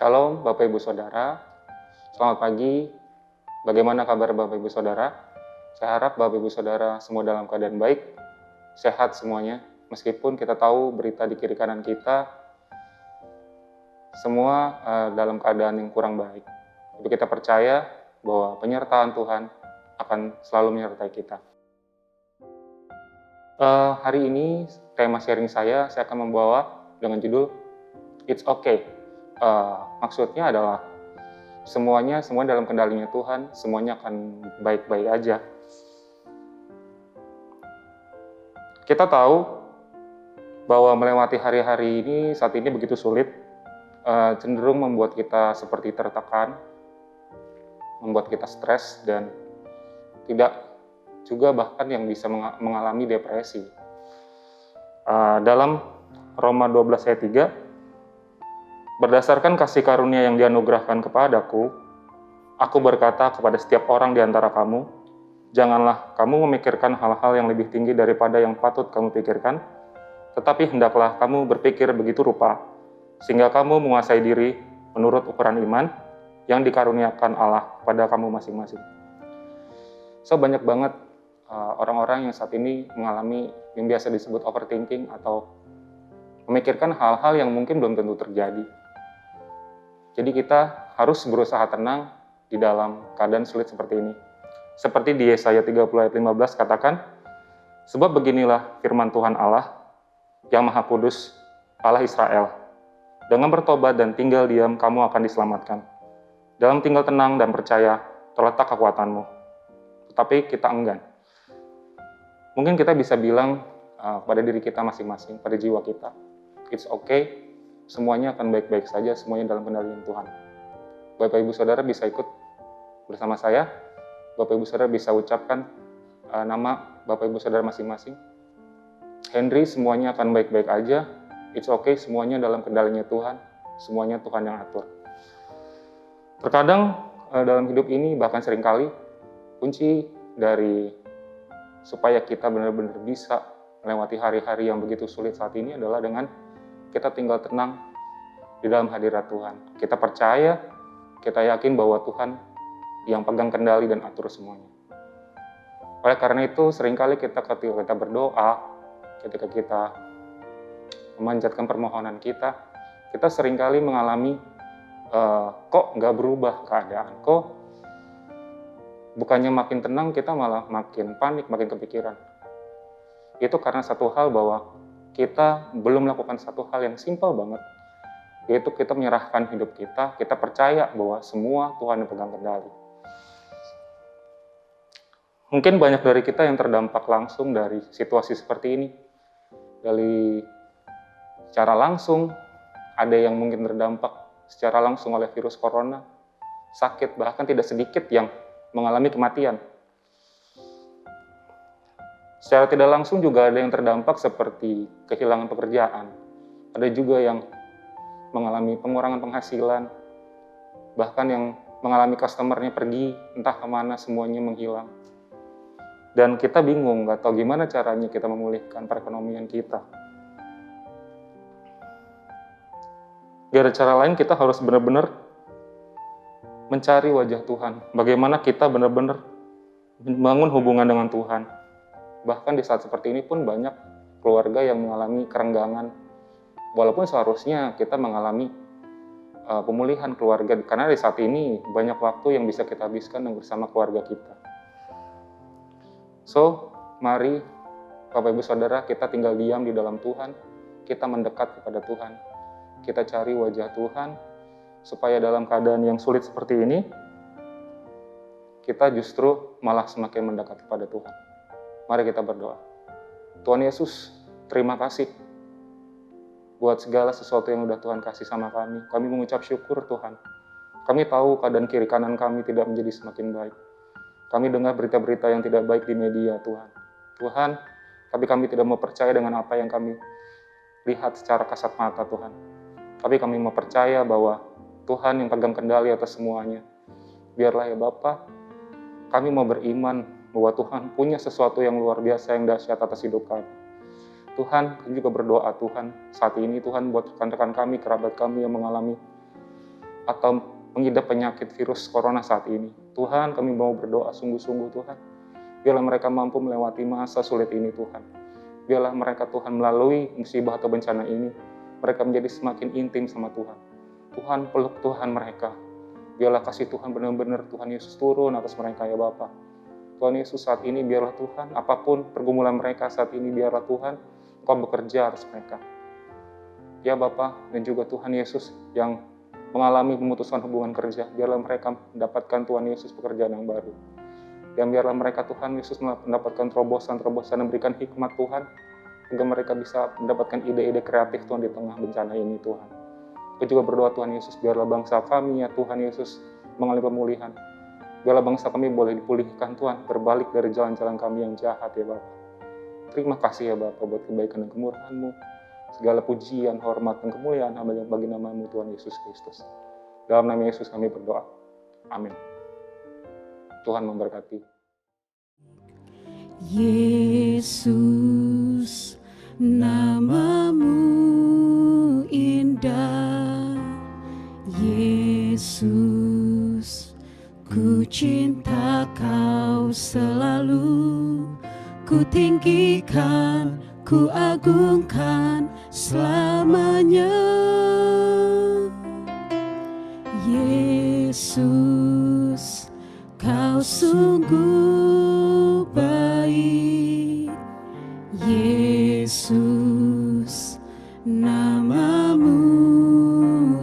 Shalom Bapak Ibu Saudara, selamat pagi. Bagaimana kabar Bapak Ibu Saudara? Saya harap Bapak Ibu Saudara semua dalam keadaan baik, sehat semuanya. Meskipun kita tahu berita di kiri kanan kita, semua dalam keadaan yang kurang baik. Tapi kita percaya bahwa penyertaan Tuhan akan selalu menyertai kita. Hari ini tema sharing saya akan membawa dengan judul It's Okay. Maksudnya adalah semua dalam kendalinya Tuhan, semuanya akan baik-baik aja. Kita tahu bahwa melewati hari-hari ini saat ini begitu sulit, cenderung membuat kita seperti tertekan, membuat kita stres, dan tidak juga bahkan yang bisa mengalami depresi. Dalam Roma 12 ayat 3, berdasarkan kasih karunia yang dianugerahkan kepadaku, aku berkata kepada setiap orang di antara kamu, janganlah kamu memikirkan hal-hal yang lebih tinggi daripada yang patut kamu pikirkan, tetapi hendaklah kamu berpikir begitu rupa, sehingga kamu menguasai diri menurut ukuran iman yang dikaruniakan Allah pada kamu masing-masing. So, banyak banget orang-orang yang saat ini mengalami yang biasa disebut overthinking atau memikirkan hal-hal yang mungkin belum tentu terjadi. Jadi kita harus berusaha tenang di dalam keadaan sulit seperti ini. Seperti di Yesaya 30 ayat 15 katakan, sebab beginilah firman Tuhan Allah yang Maha Kudus, Allah Israel. Dengan bertobat dan tinggal diam, kamu akan diselamatkan. Dalam tinggal tenang dan percaya, terletak kekuatanmu. Tetapi kita enggan. Mungkin kita bisa bilang pada diri kita masing-masing, pada jiwa kita, it's okay, semuanya akan baik-baik saja, semuanya dalam kendalian Tuhan. Bapak Ibu Saudara bisa ikut bersama saya. Bapak Ibu Saudara bisa ucapkan nama Bapak Ibu Saudara masing-masing. Henry, semuanya akan baik-baik aja. It's okay, semuanya dalam kendalinya Tuhan. Semuanya Tuhan yang atur. Terkadang dalam hidup ini, bahkan seringkali, kunci dari supaya kita benar-benar bisa melewati hari-hari yang begitu sulit saat ini adalah dengan kita tinggal tenang di dalam hadirat Tuhan. Kita percaya, kita yakin bahwa Tuhan yang pegang kendali dan atur semuanya. Oleh karena itu, seringkali ketika kita berdoa, ketika kita memanjatkan permohonan kita seringkali mengalami kok nggak berubah keadaan, kok bukannya makin tenang, kita malah makin panik, makin kepikiran. Itu karena satu hal bahwa kita belum melakukan satu hal yang simpel banget, yaitu kita menyerahkan hidup kita percaya bahwa semua Tuhan yang pegang kendali. Mungkin banyak dari kita yang terdampak langsung dari situasi seperti ini. Dari secara langsung, ada yang mungkin terdampak secara langsung oleh virus corona, sakit, bahkan tidak sedikit yang mengalami kematian. Secara tidak langsung juga ada yang terdampak seperti kehilangan pekerjaan. Ada juga yang mengalami pengurangan penghasilan, bahkan yang mengalami customer-nya pergi, entah kemana, semuanya menghilang. Dan kita bingung, nggak tahu gimana caranya kita memulihkan perekonomian kita. Gak ada cara lain, kita harus benar-benar mencari wajah Tuhan. Bagaimana kita benar-benar membangun hubungan dengan Tuhan. Bahkan di saat seperti ini pun banyak keluarga yang mengalami kerenggangan. Walaupun seharusnya kita mengalami pemulihan keluarga. Karena di saat ini banyak waktu yang bisa kita habiskan bersama keluarga kita. So, mari Bapak Ibu Saudara, kita tinggal diam di dalam Tuhan. Kita mendekat kepada Tuhan. Kita cari wajah Tuhan. Supaya dalam keadaan yang sulit seperti ini, kita justru malah semakin mendekat kepada Tuhan. Mari kita berdoa. Tuhan Yesus, terima kasih buat segala sesuatu yang udah Tuhan kasih sama kami. Kami mengucap syukur Tuhan. Kami tahu keadaan kiri kanan kami tidak menjadi semakin baik. Kami dengar berita-berita yang tidak baik di media Tuhan. Tuhan, tapi kami tidak mau percaya dengan apa yang kami lihat secara kasat mata Tuhan. Tapi kami mau percaya bahwa Tuhan yang pegang kendali atas semuanya. Biarlah ya Bapa, kami mau beriman bahwa Tuhan punya sesuatu yang luar biasa, yang dahsyat atas hidup kami. Tuhan, kami juga berdoa Tuhan, saat ini Tuhan buat rekan-rekan kami, kerabat kami yang mengalami atau mengidap penyakit virus corona saat ini. Tuhan, kami mau berdoa sungguh-sungguh Tuhan. Biarlah mereka mampu melewati masa sulit ini Tuhan. Biarlah mereka Tuhan melalui musibah atau bencana ini, mereka menjadi semakin intim sama Tuhan. Tuhan, peluk Tuhan mereka. Biarlah kasih Tuhan benar-benar Tuhan Yesus turun atas mereka ya Bapa. Tuhan Yesus saat ini biarlah Tuhan, apapun pergumulan mereka saat ini biarlah Tuhan, Engkau bekerja atas mereka. Ya Bapa, dan juga Tuhan Yesus yang mengalami pemutusan hubungan kerja, biarlah mereka mendapatkan Tuhan Yesus pekerjaan yang baru. Dan biarlah mereka Tuhan Yesus mendapatkan terobosan-terobosan dan memberikan hikmat Tuhan, agar mereka bisa mendapatkan ide-ide kreatif Tuhan di tengah bencana ini Tuhan. Aku juga berdoa Tuhan Yesus, biarlah bangsa kami ya Tuhan Yesus mengalami pemulihan. Biarlah bangsa kami boleh dipulihkan Tuhan, berbalik dari jalan-jalan kami yang jahat ya Bapa. Terima kasih ya Bapa buat kebaikan dan kemurahan-Mu. Segala pujian, hormat, dan kemuliaan bagi nama-Mu Tuhan Yesus Kristus. Dalam nama Yesus kami berdoa. Amin. Tuhan memberkati. Yesus, nama-Mu indah. Yesus, ku cinta Kau selalu. Ku tinggikan, ku agungkan selamanya. Yesus, Kau sungguh baik. Yesus, nama-Mu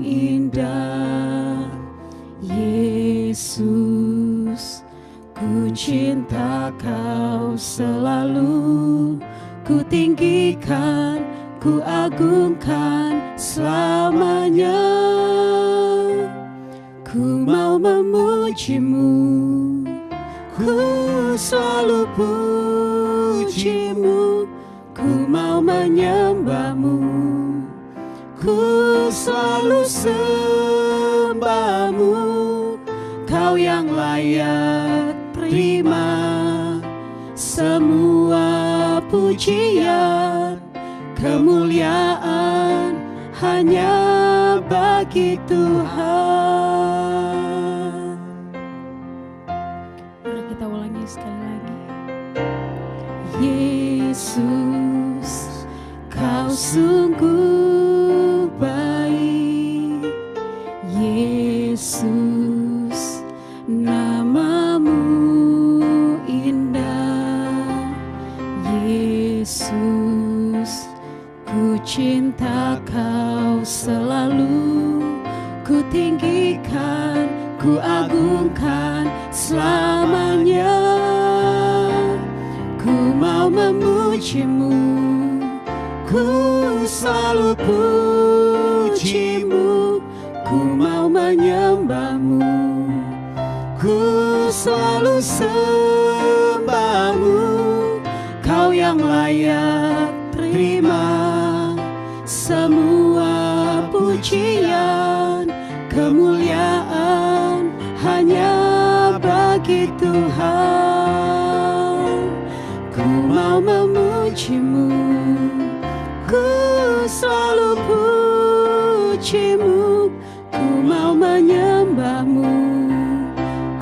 indah. Yesus, ku cinta Kau selalu. Ku tinggikan, ku agungkan selamanya. Ku mau memuji-Mu, ku selalu puji-Mu. Ku mau menyembah-Mu, ku selalu sembah-Mu. Kau yang layak terima semua pujian, kemuliaan hanya bagi Tuhan. Mari kita ulangi sekali lagi. Yesus, Kau sungguh baik. Yesus, nama-Mu indah. Yesus, ku cinta Kau selalu. Ku tinggikan, ku agungkan selamanya. Ku mau memuji-Mu, ku selalu puji-Mu. Ku mau menyembah-Mu, ku selalu sembah-Mu. Kau yang layak terima semua pujian, kemuliaan hanya bagi Tuhan. Ku mau memuji-Mu, ku selalu puji-Mu. Ku mau menyembah-Mu,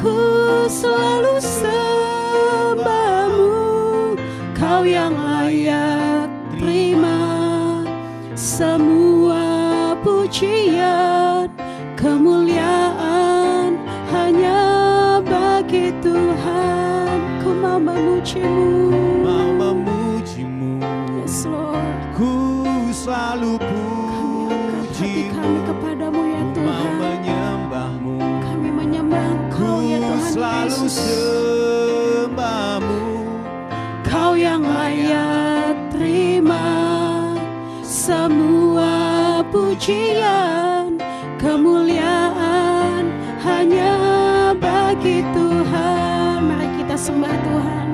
ku selalu sembah-Mu. Kau yang layak terima semua pujian, kemuliaan hanya bagi Tuhan. Ku mau memuji-Mu, yes Lord. Ku selalu Hati kami kepadamu ya Tuhan. menyembah-Mu, Kami menyembah Engkau ya Tuhan selalu Yesus. sembah-Mu. Kau yang layak terima semua pujian, kemuliaan hanya bagi Tuhan. Mari kita sembah Tuhan.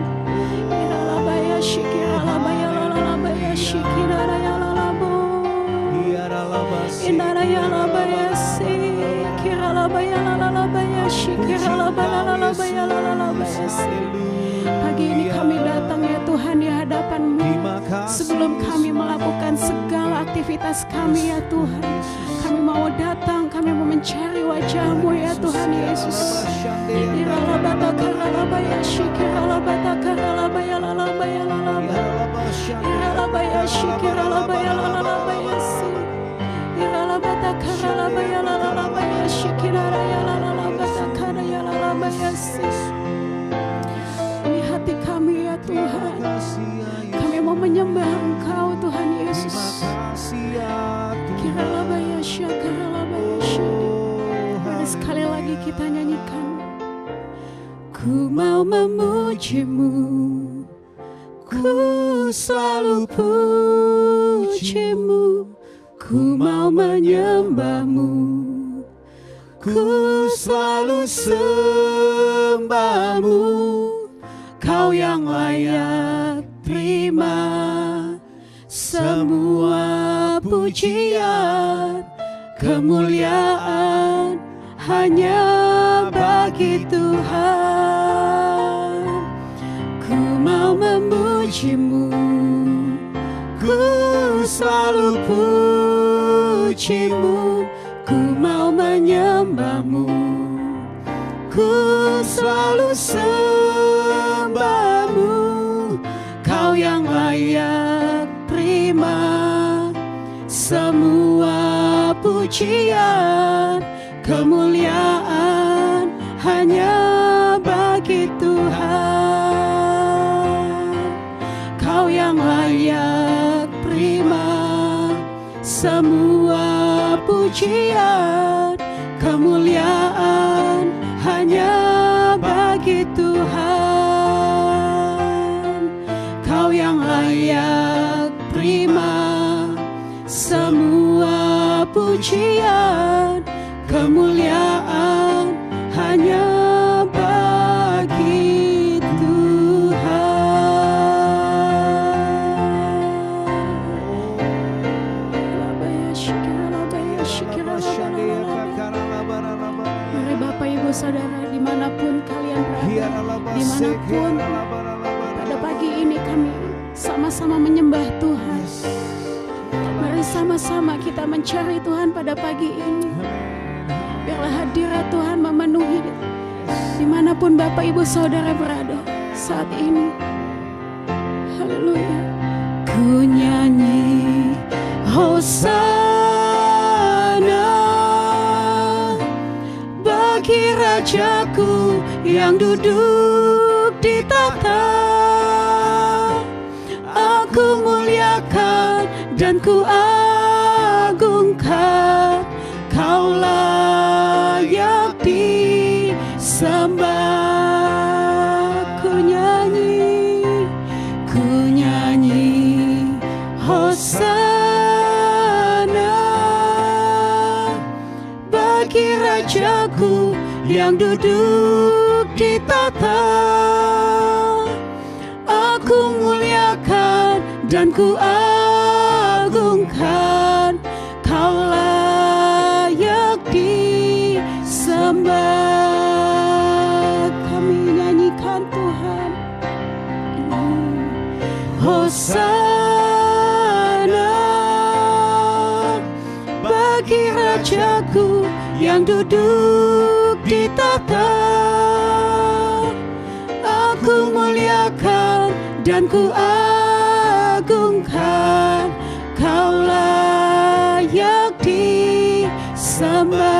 Iralabaya shikiralabaya lalalabaya shikiraya lalabo. Indaraya labaya shikiralabaya lalalabaya shikiralabaya lalalabaya lalalabaya shikiralabaya. Pagi ini kami datang ya Tuhan di hadapan-Mu. Sebelum kami melakukan segala aktivitas kami ya Tuhan, kami mau datang, kami mau mencari wajah-Mu ya Tuhan Yesus. Ini hati kami ya Tuhan. Kami mau menyembah Engkau Tuhan Yesus. Mari sekali lagi kita nyanyikan. Ku mau memuji-Mu, ku selalu puji-Mu, ku mau menyembah-Mu, ku selalu sembah-Mu. Kau yang layak terima semua pujian, kemuliaan hanya bagi Tuhan. Ku mau memuji-Mu, ku selalu puji-Mu, ku mau menyembah-Mu, ku selalu sembah-Mu. Kau yang layak terima semua pujian, kemuliaan hanya bagi Tuhan. Kau yang layak terima semua pujian, kemuliaan hanya bagi Tuhan. Kau yang layak terima semua pujian, kemuliaan hanya bagi Tuhan. Mari Bapak Ibu Saudara dimanapun kalian berada, dimanapun pada pagi ini kami sama-sama menyembah Tuhan. Mari sama-sama kita mencari Tuhan pada pagi ini. Biarlah hadirat Tuhan memenuhi dimanapun Bapak Ibu Saudara berada saat ini. Haleluya. Ku nyanyi Hosana bagi Rajaku yang duduk di tahta. Aku muliakan dan ku agungkan, Kau layak disembah. Ku nyanyi Hosana bagi Rajaku yang duduk di tahta. Aku muliakan dan ku agungkan, Kau layak disembah. Kami nyanyikan Tuhan. Hosana bagi Rajaku yang duduk di tahta. Aku muliakan dan ku agungkan, Kau layak disembah.